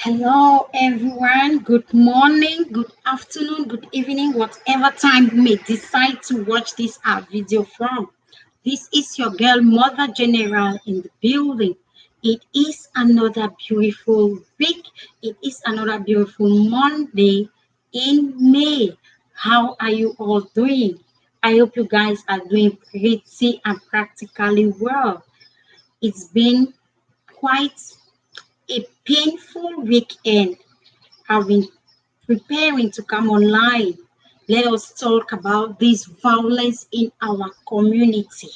Hello, everyone. Good morning, good afternoon, good evening, whatever time you may decide to watch this video from. This is your girl, Mother General, in the building. It is another beautiful week. It is another beautiful Monday in May. How are you all doing? I hope you guys are doing pretty and practically well. It's been quite a painful weekend. I've been preparing to come online. Let us talk about this violence in our community.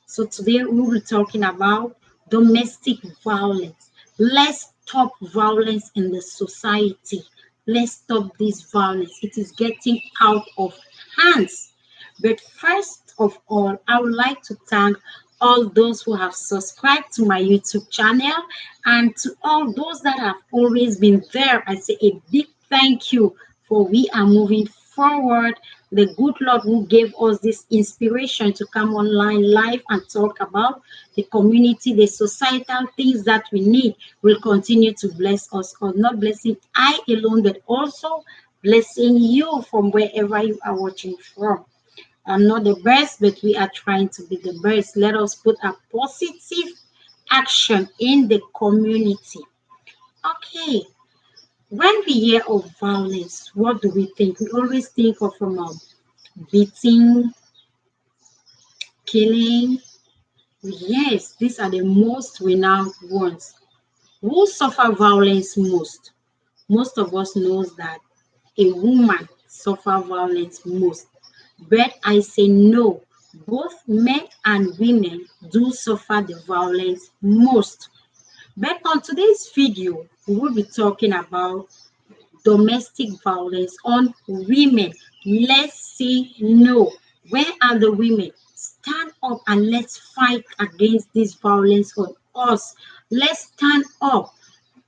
So today we will be talking about domestic violence. Let's stop violence in the society. Let's stop this violence. It is getting out of hands. But first of all, I would like to thank all those who have subscribed to my YouTube channel and to all those that have always been there. I say a big thank you, for we are moving forward. The good Lord who gave us this inspiration to come online live and talk about the community, the societal things that we need will continue to bless us, or not blessing I alone, but also blessing you from wherever you are watching from. I'm not the best, but we are trying to be the best. Let us put a positive action in the community. Okay, when we hear of violence, what do we think? We always think of beating, killing. Yes, these are the most renowned ones. Who suffer violence most? Most of us knows that a woman suffer violence most. But I say no, both men and women do suffer the violence most. But on today's video, we will be talking about domestic violence on women. Let's say no. Where are the women? Stand up and let's fight against this violence on us. Let's stand up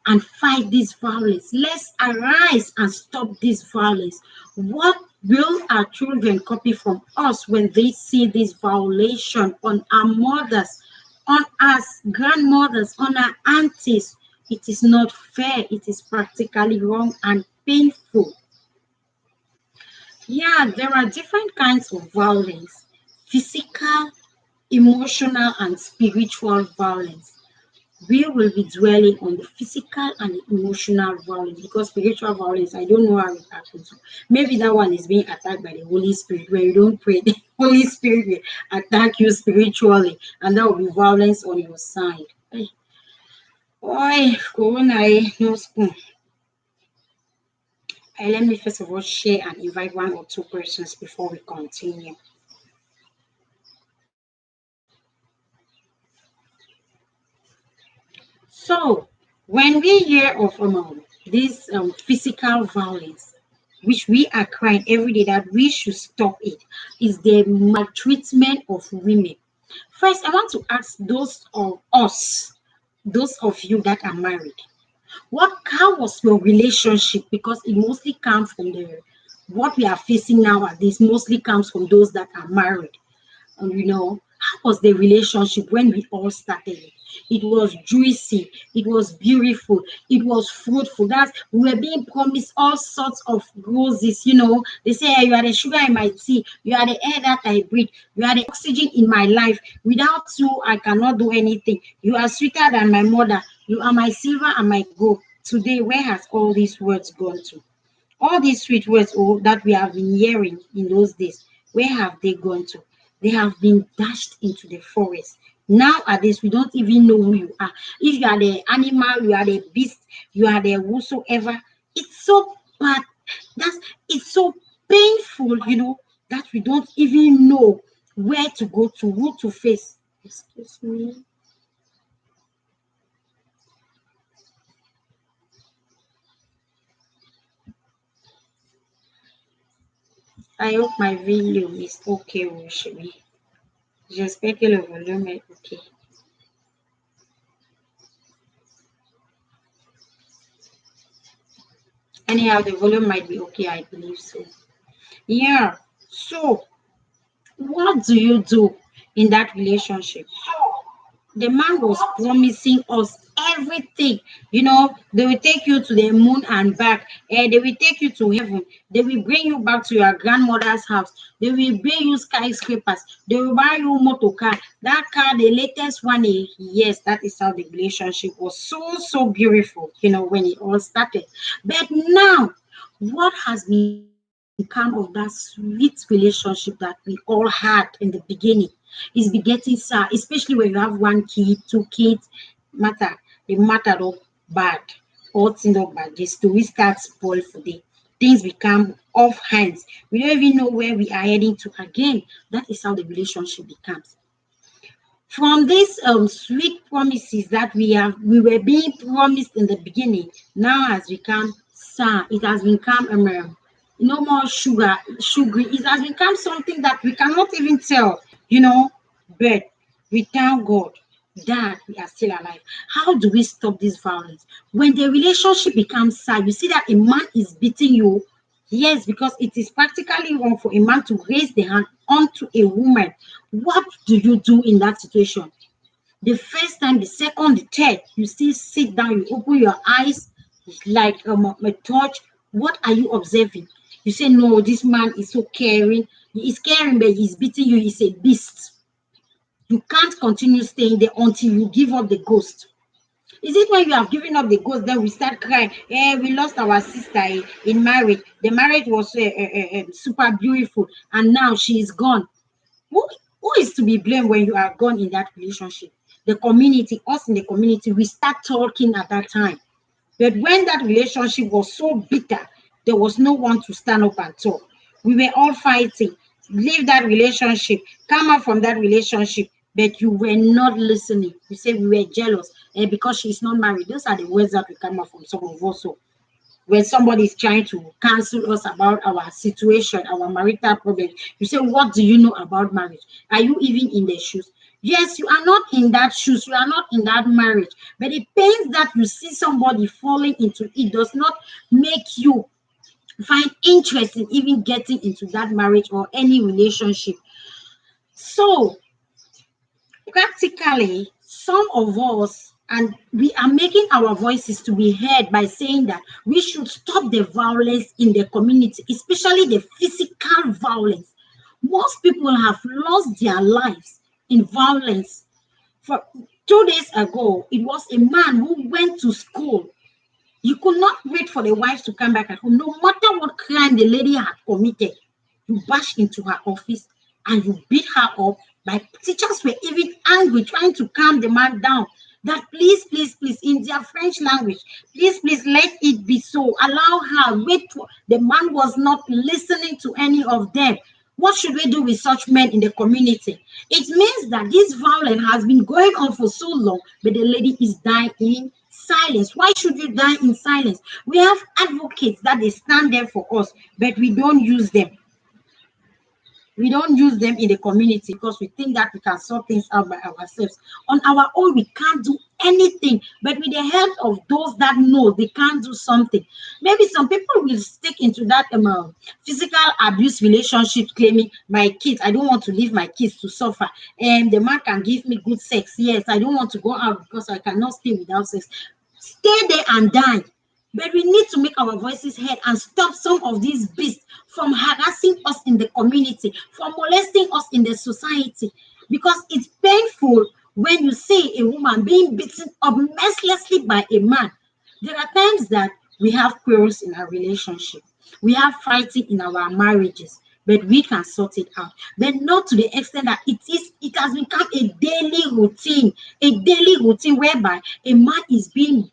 and fight this violence. Let's arise and stop this violence. What will our children copy from us when they see this violation on our mothers, on us grandmothers, on our aunties? It is not fair. It is practically wrong and painful. Yeah, there are different kinds of violence: physical, emotional, and spiritual violence. We will be dwelling on the physical and emotional violence, because spiritual violence, I don't know how it happens. Maybe that one is being attacked by the Holy Spirit. When you don't pray, the Holy Spirit will attack you spiritually, and that will be violence on your side. Oi, Corona, no spoon. Let me first of all share and invite one or two persons before we continue. So, when we hear of this physical violence, which we are crying every day that we should stop it, is the maltreatment of women. First, I want to ask those of us, those of you that are married, how was your relationship? Because it mostly comes from what we are facing nowadays, mostly comes from those that are married. How was the relationship when we all started? It was juicy, it was beautiful, it was fruitful. We were being promised all sorts of roses. They say, hey, you are the sugar in my tea, you are the air that I breathe, you are the oxygen in my life. Without you, I cannot do anything. You are sweeter than my mother, you are my silver and my gold. Today, where has all these words gone to? All these sweet words that we have been hearing in those days, where have they gone to? They have been dashed into the forest. Nowadays, we don't even know who you are. If you are the animal, you are the beast, you are the whosoever. It's so bad. It's so painful, that we don't even know where to go to, who to face. Excuse me. I hope my video is okay, Ushimi. J'espère que le volume est ok. Anyhow, the volume might be okay, I believe so. Yeah. So, what do you do in that relationship? the man was promising us everything. They will take you to the moon and back, they will take you to heaven, they will bring you back to your grandmother's house, they will bring you skyscrapers, they will buy you motor car, that car, the latest one. Yes, that is how the relationship was so beautiful, when it all started. But now, what has become of that sweet relationship that we all had in the beginning is be getting sad, especially when you have one kid, two kids. Matter, the matter of bad, all things of bad. The story starts spoil for day. Things become off hands. We don't even know where we are heading to again. That is how the relationship becomes. From these sweet promises that we were being promised in the beginning, now has become sour. It has become no more sugary. It has become something that we cannot even tell, but we thank God that we are still alive. How do we stop this violence? When the relationship becomes sad, you see that a man is beating you. Yes, because it is practically wrong for a man to raise the hand onto a woman. What do you do in that situation? The first time, the second, the third, you still sit down, you open your eyes like a torch. What are you observing? You say, no, this man is so caring. He is caring, but he's beating you. He's a beast. You can't continue staying there until you give up the ghost. Is it when you have given up the ghost then we start crying? We lost our sister in marriage. The marriage was super beautiful, and now she is gone. Who is to be blamed when you are gone in that relationship? The community, us in the community, we start talking at that time. But when that relationship was so bitter, there was no one to stand up and talk. We were all fighting. Leave that relationship, come out from that relationship, but you were not listening. You said we were jealous because she's not married. Those are the words that will come out from some of us. So when somebody is trying to cancel us about our situation, our marital problem, you say, what do you know about marriage? Are you even in their shoes? Yes, you are not in that shoes, you are not in that marriage, but the pains that you see somebody falling into it does not make you find interest in even getting into that marriage or any relationship. So practically, some of us, and we are making our voices to be heard by saying that we should stop the violence in the community, especially the physical violence. Most people have lost their lives in violence. For 2 days ago, it was a man who went to school. You could not wait for the wife to come back at home, no matter what crime the lady had committed. You bash into her office and you beat her up. My teachers were even angry, trying to calm the man down. That please, in their French language, please, let it be so. Allow her. Wait for the man was not listening to any of them. What should we do with such men in the community? It means that this violence has been going on for so long, but the lady is dying in silence. Why should you die in silence? We have advocates that they stand there for us, but we don't use them. We don't use them in the community because we think that we can sort things out by ourselves. On our own, we can't do anything. But with the help of those that know they can't do something, maybe some people will stick into that physical abuse relationship, claiming my kids, I don't want to leave my kids to suffer. And the man can give me good sex. Yes, I don't want to go out because I cannot stay without sex. Stay there and die. But we need to make our voices heard and stop some of these beasts from harassing us in the community, from molesting us in the society. Because it's painful when you see a woman being beaten up mercilessly by a man. There are times that we have quarrels in our relationship, we have fighting in our marriages, but we can sort it out. But not to the extent that it has become a daily routine whereby a man is beating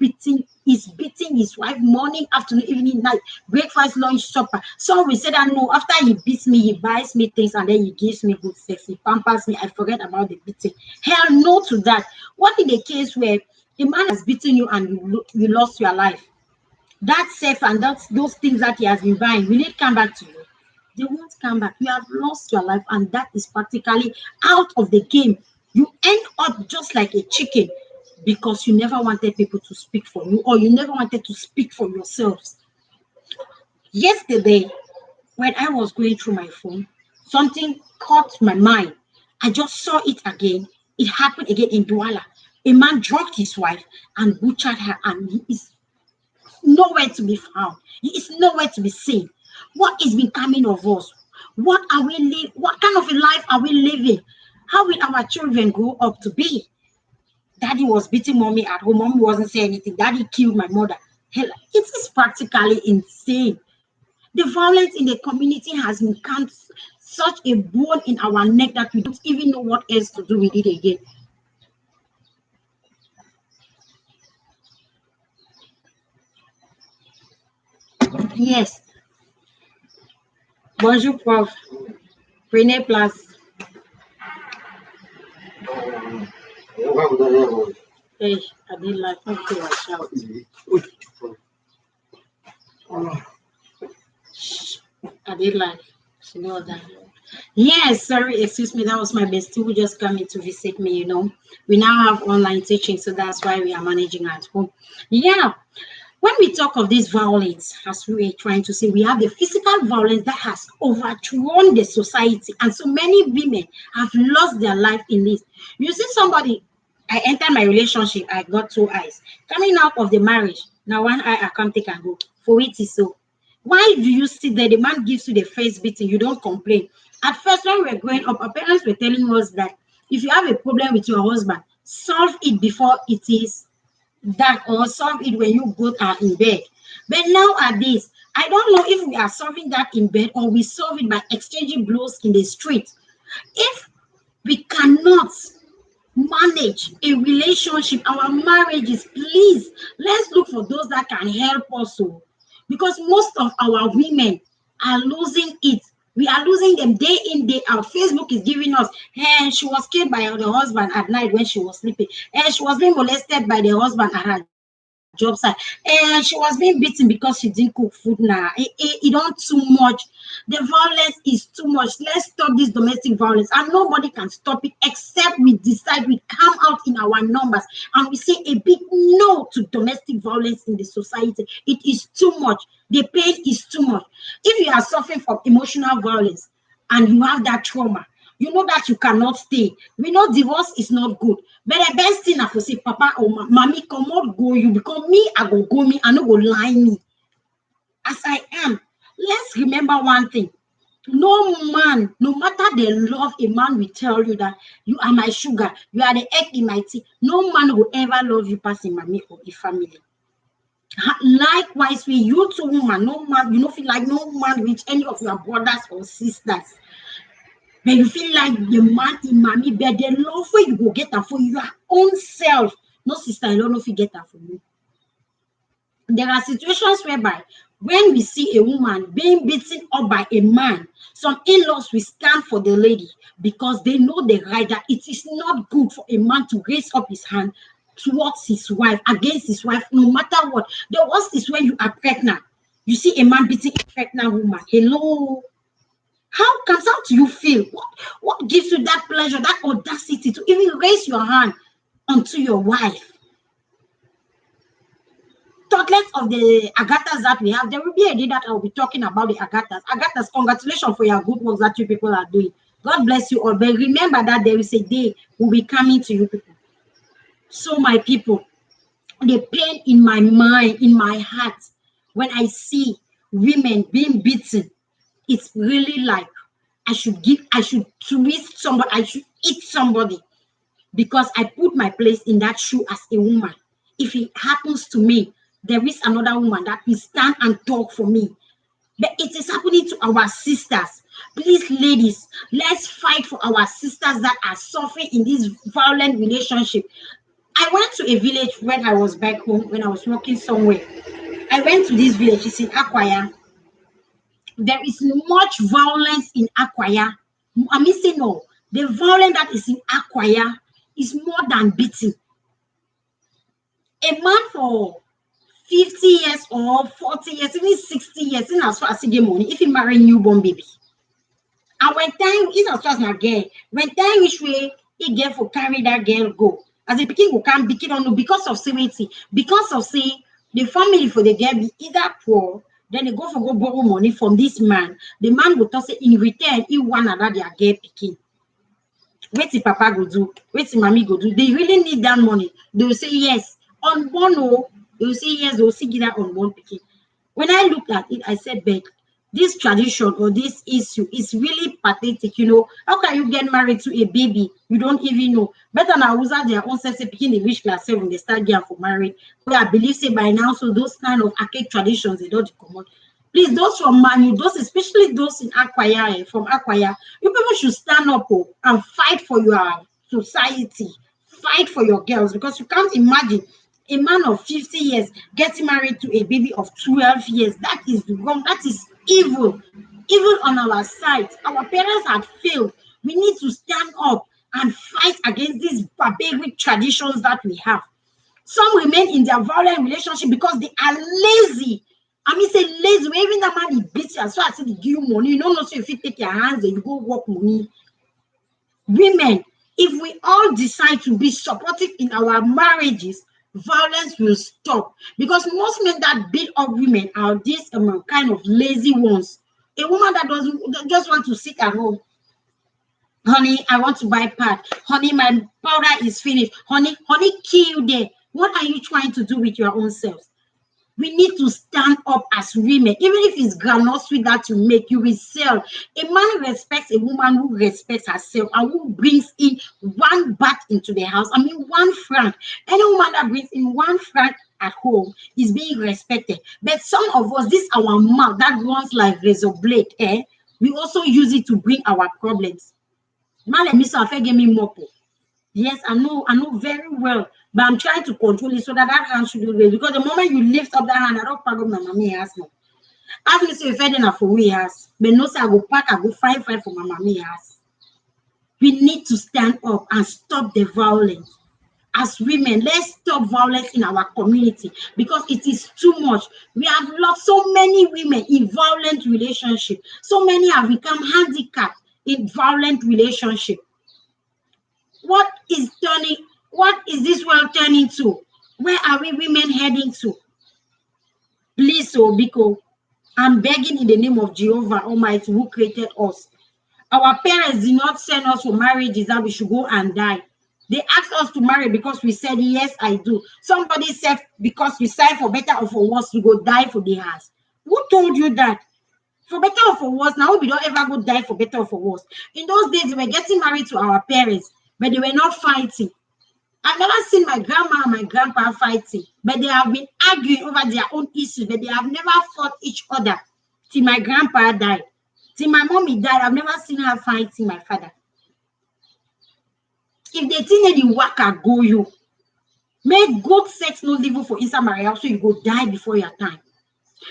his wife morning, afternoon, evening, night, breakfast, lunch, supper. Some will say that no, after he beats me, he buys me things and then he gives me good sex, he pampers me, I forget about the beating. Hell no to that. What in the case where a man has beaten you and you lost your life? That self and those things that he has been buying, will it come back to you? They won't come back. You have lost your life, and that is practically out of the game. You end up just like a chicken because you never wanted people to speak for you, or you never wanted to speak for yourselves. Yesterday, when I was going through my phone, something caught my mind. I just saw it again. It happened again in Douala. A man drugged his wife and butchered her, and he is nowhere to be found. He is nowhere to be seen. What is becoming of us? What are we living? What kind of a life are we living? How will our children grow up to be? Daddy was beating mommy at home. Mommy wasn't saying anything. Daddy killed my mother. Hell, it is practically insane. The violence in the community has become such a bone in our neck that we don't even know what else to do with it again. Yes. Bonjour, prof. Prenez place. Hey, I didn't like okay, I shout. I did like, you know that. Yes, sorry, excuse me. That was my bestie who just came in to visit me. We now have online teaching, so that's why we are managing at home. Yeah, when we talk of this violence, as we were trying to say, we have the physical violence that has overthrown the society, and so many women have lost their life in this. You see, somebody, I enter my relationship, I got two eyes. Coming out of the marriage, now one eye I can't take and go. For it is so. Why do you see that the man gives you the face beating? You don't complain. At first, when we were growing up, our parents were telling us that if you have a problem with your husband, solve it before it is that, or solve it when you both are in bed. But nowadays, I don't know if we are solving that in bed or we solve it by exchanging blows in the street. If we cannot manage a relationship, our marriages, please, let's look for those that can help us. Because most of our women are losing it. We are losing them day in, day out. Facebook is giving us, hey, she was killed by the husband at night when she was sleeping. And she was being molested by the husband at her job site. And she was being beaten because she didn't cook food now. It don't too much. The violence is too much. Let's stop this domestic violence. And nobody can stop it except we decide, we come out in our numbers and we say a big no to domestic violence in the society. It is too much. The pain is too much. If you are suffering from emotional violence and you have that trauma, you know that you cannot stay. We know divorce is not good. But the best thing I could say, Papa or Mommy, come out, go you, because me, I go me, I no go lie me. As I am, let's remember one thing. No man, no matter the love a man will tell you that you are my sugar, you are the egg in my tea. No man will ever love you passing mommy or a family. Likewise, with you two woman, no man, you don't feel like no man with any of your brothers or sisters. But you feel like the man in mommy, but the love where you go get that for your own self. No sister, I don't know if you get that for you. There are situations whereby when we see a woman being beaten up by a man, some in-laws will stand for the lady because they know the right that it is not good for a man to raise up his hand towards his wife, against his wife, no matter what. The worst is when you are pregnant. You see a man beating a pregnant woman. Hello. How do you feel? What gives you that pleasure, that audacity to even raise your hand onto your wife? Talkless of the agatas that we have, there will be a day that I will be talking about the agatas. Agatas, congratulations for your good work that you people are doing. God bless you all. But remember that there is a day will be coming to you people. So my people, the pain in my mind, in my heart, when I see women being beaten, it's really like I should twist somebody, I should eat somebody, because I put my place in that shoe as a woman. If it happens to me, there is another woman that will stand and talk for me. But it is happening to our sisters. Please, ladies, let's fight for our sisters that are suffering in this violent relationship. I went to a village when I was back home, when I was working somewhere. I went to this village, it's in Akwaya. There is much violence in Akwaya. I mean, say no. The violence that is in Akwaya is more than beating. A man for 50 years or 40 years, even 60 years, in as far as he get money, if he marry newborn baby. And when time is as far as na girl, when time which way he get for carry that girl go. As a pikin will come, pikin don't know because of severity, because of say the family for the girl be either poor, then they go borrow money from this man. The man will talk say in return, he want another their girl pikin. Wetin papa go do, wetin mommy go do. They really need that money. They will say yes. Unborn, oh, they will say yes. They will still give that unborn pikin. When I looked at it, I said, "But this tradition or this issue is really pathetic. You know, how can you get married to a baby you don't even know? Better now, who's at their own sense, picking the reach class 7, they start getting for married. But I believe say by now, so those kind of archaic traditions they don't come out. Please, those from Manu, those especially those in Akwaya, from Akwaya, you people should stand up and fight for your society, fight for your girls, because you can't imagine a man of 50 years getting married to a baby of 12 years. That is wrong. That is evil. Evil on our side. Our parents had failed. We need to stand up and fight against these barbaric traditions that we have. Some remain in their violent relationship because they are lazy. I mean, say lazy. When even that man is beats you, so I say they give you money. You don't know, so if you take your hands and you go work money. Women, if we all decide to be supportive in our marriages, violence will stop. Because most men that beat up women are these kind of lazy ones. A woman that doesn't just want to sit at home. Honey, I want to buy pad. Honey, my powder is finished. Honey, kill you there. What are you trying to do with your own selves? We need to stand up as women. Even if it's granola sweet that you make, you will sell. A man respects a woman who respects herself and who brings in 1 baht into the house. I mean, 1 franc. Any woman that brings in 1 franc at home is being respected. But some of us, this our mouth that runs like razor blade, we also use it to bring our problems. Man, let me say, give me more. Yes, I know very well, but I'm trying to control it so that hand should be raised. Because the moment you lift up that hand, I don't pack up my mommy house now. Ask me say if I didn't for we house, but no say I go pack, I go fight for my mommy house. We need to stand up and stop the violence. As women, let's stop violence in our community because it is too much. We have lost so many women in violent relationship. So many have become handicapped in violent relationship. What is this world turning to? Where are we women heading to? Please, Biko, I'm begging in the name of Jehovah Almighty who created us. Our parents did not send us for marriages that we should go and die. They asked us to marry because we said, yes, I do. Somebody said, because we signed for better or for worse, we go die for the house. Who told you that? For better or for worse, now we don't ever go die for better or for worse. In those days, we were getting married to our parents, but they were not fighting. I've never seen my grandma and my grandpa fighting, but they have been arguing over their own issues, but they have never fought each other till my grandpa died. Till my mommy died, I've never seen her fighting my father. If they think the waka go you, make good sex no leave you for inside my house so you go die before your time.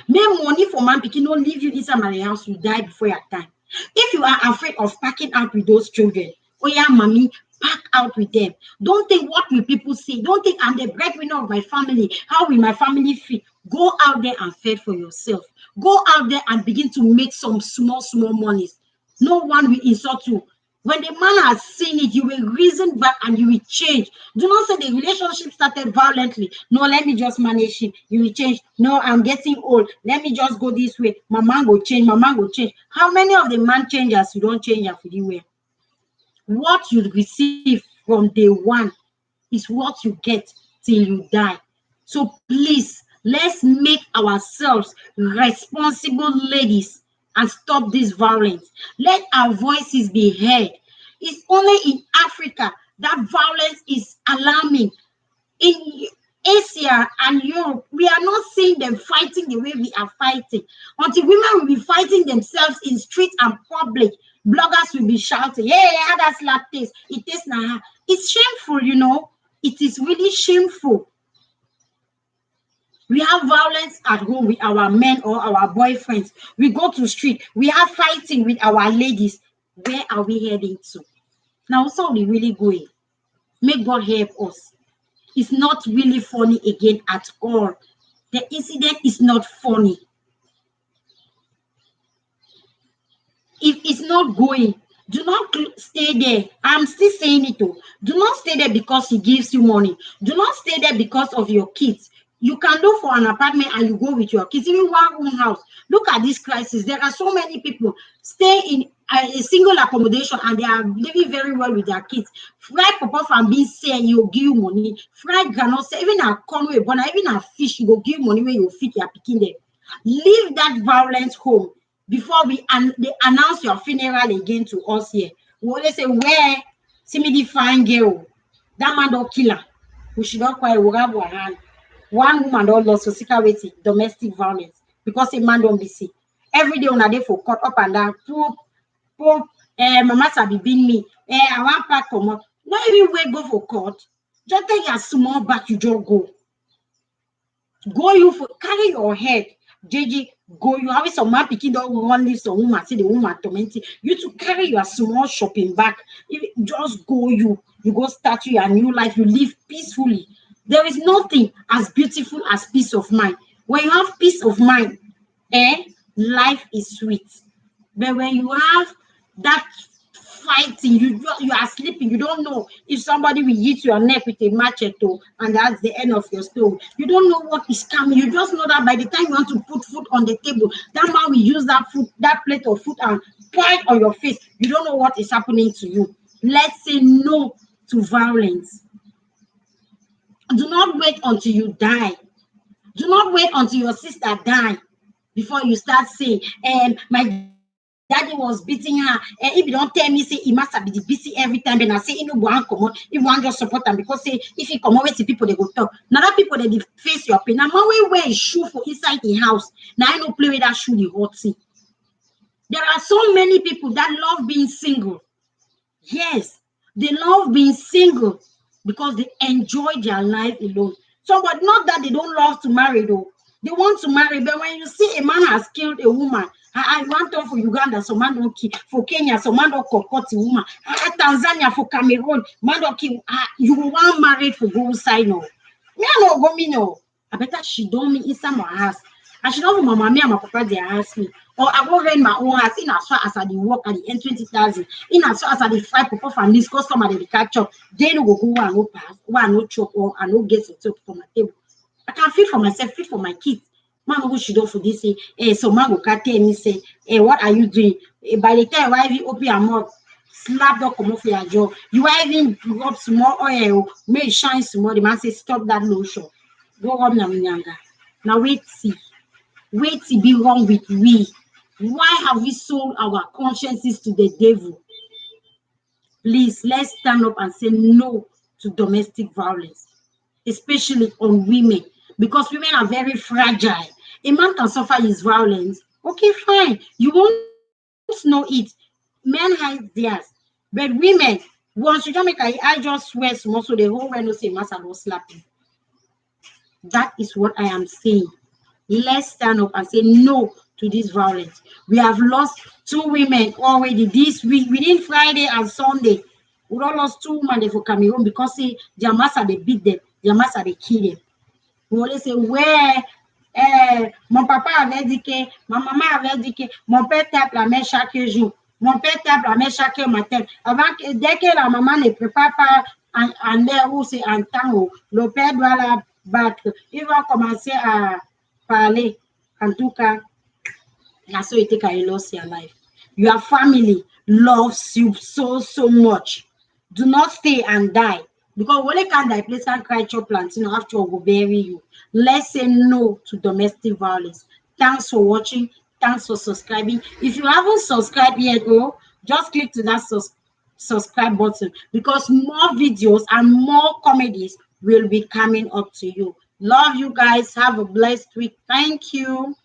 Make money for man picking no leave you inside my house, you die before your time. If you are afraid of packing out with those children, oh yeah, mommy, pack out with them. Don't think what will people say. Don't think I'm the breadwinner of my family. How will my family feel? Go out there and fend for yourself. Go out there and begin to make some small monies. No one will insult you. When the man has seen it, you will reason back and you will change. Do not say the relationship started violently. No, let me just manage it. You will change. No, I'm getting old. Let me just go this way. My man will change. My man will change. How many of the man changers you don't change for the way? What you receive from day one is what you get till you die. So please, let's make ourselves responsible ladies and stop this violence. Let our voices be heard. It's only in Africa that violence is alarming. In Asia and Europe, we are not seeing them fighting the way we are fighting. Until women will be fighting themselves in street and public, bloggers will be shouting, hey, how does slap taste? It tastes now. It's shameful, you know. It is really shameful. We have violence at home with our men or our boyfriends. We go to street. We are fighting with our ladies. Where are we heading to? Now, so we really going. May God help us. It's not really funny again at all. The incident is not funny. If it's not going, do not stay there. I'm still saying it though. Do not stay there because he gives you money. Do not stay there because of your kids. You can look for an apartment and you go with your kids, even one room house. Look at this crisis. There are so many people stay in a single accommodation and they are living very well with their kids. Fry papa from being say you give you money. Fry granite say even a corn way, but even a fish you go give money when you feed your picking them. Leave that violence home before they announce your funeral again to us here. We always say, where see me the fine girl, that man don't kill her. We should not quite grab our hand. One woman don't lost for security, domestic violence, because a man don't be sick. Every day on a day for cut up and down, poop, mama sabi being me. I want pack come up. Not even wait go for court. Just take your small back, you just go. Go you for carry your head. JJ, go you have some man picking don't run leave some woman, see the woman tormenting. You to carry your small shopping bag. Just go you go start your new life, you live peacefully. There is nothing as beautiful as peace of mind. When you have peace of mind, life is sweet. But when you have that fighting, you are sleeping, you don't know if somebody will hit your neck with a machete and that's the end of your story. You don't know what is coming. You just know that by the time you want to put food on the table, that man will use that plate of food and pour it on your face. You don't know what is happening to you. Let's say no to violence. Do not wait until you die. Do not wait until your sister die before you start saying, my daddy was beating her. And if you don't tell me, say he must have been busy every time. Then I say, you know, one come on, if one just support them because say if he come over to people, they go talk. Now that people they face your pain. Now when we wear a shoe for inside the house, now I don't play with that shoe the hot thing. There are so many people that love being single. Yes, they love being single because they enjoy their life alone. So, but not that they don't love to marry though. They want to marry, but when you see a man has killed a woman, I want to for Uganda, so man don't kill. For Kenya, so man don't cut a woman. Tanzania, for Cameroon, man don't kill. You want married for go side no. Me I no go me no. I better she don't me inside my house. I should not my mommy and my papa they ask me. Or I go rent my own house in as far as I work at the N20,000. In as far as I the fight people from this customer they catch up. They no go and no pass, one no chop or I no get it up for my table. I can feed for myself, feed for my kids. Man go should do for this say, so man go tell me say, what are you doing? By the time I even open your mouth, slap that come off your jaw. You are even rub small oil, make it shine small. The man say, stop that lotion. Go rub na minyanga. Now wait see. Wait to be wrong with we. Why have we sold our consciences to the devil? Please, let's stand up and say no to domestic violence, especially on women, because women are very fragile. A man can suffer his violence. Okay, fine. You won't know it. Men hide theirs. But women, once you don't make I just swear small, so the whole world no say master no slapping. That is what I am saying. Let's stand up and say no to this violence. We have lost 2 women already this week, within Friday and Sunday. We all lost 2 women for Cameroon because say their master they beat them, their master they kill them. We always say where mon papa avait dit que, ma maman avait dit que mon père tape la main chaque jour, mon père tape la main chaque matin. Avant que dès que la maman ne prépare pas en l'air ou c'est en temps, le père doit la battre. Il va commencer à parler. En tout cas, that's how you take a loss your life. Your family loves you so much. Do not stay and die. Because when they can't die, place can cry chop plants, after all, will bury you. Let's say no to domestic violence. Thanks for watching. Thanks for subscribing. If you haven't subscribed yet, just click to that subscribe button because more videos and more comedies will be coming up to you. Love you guys. Have a blessed week. Thank you.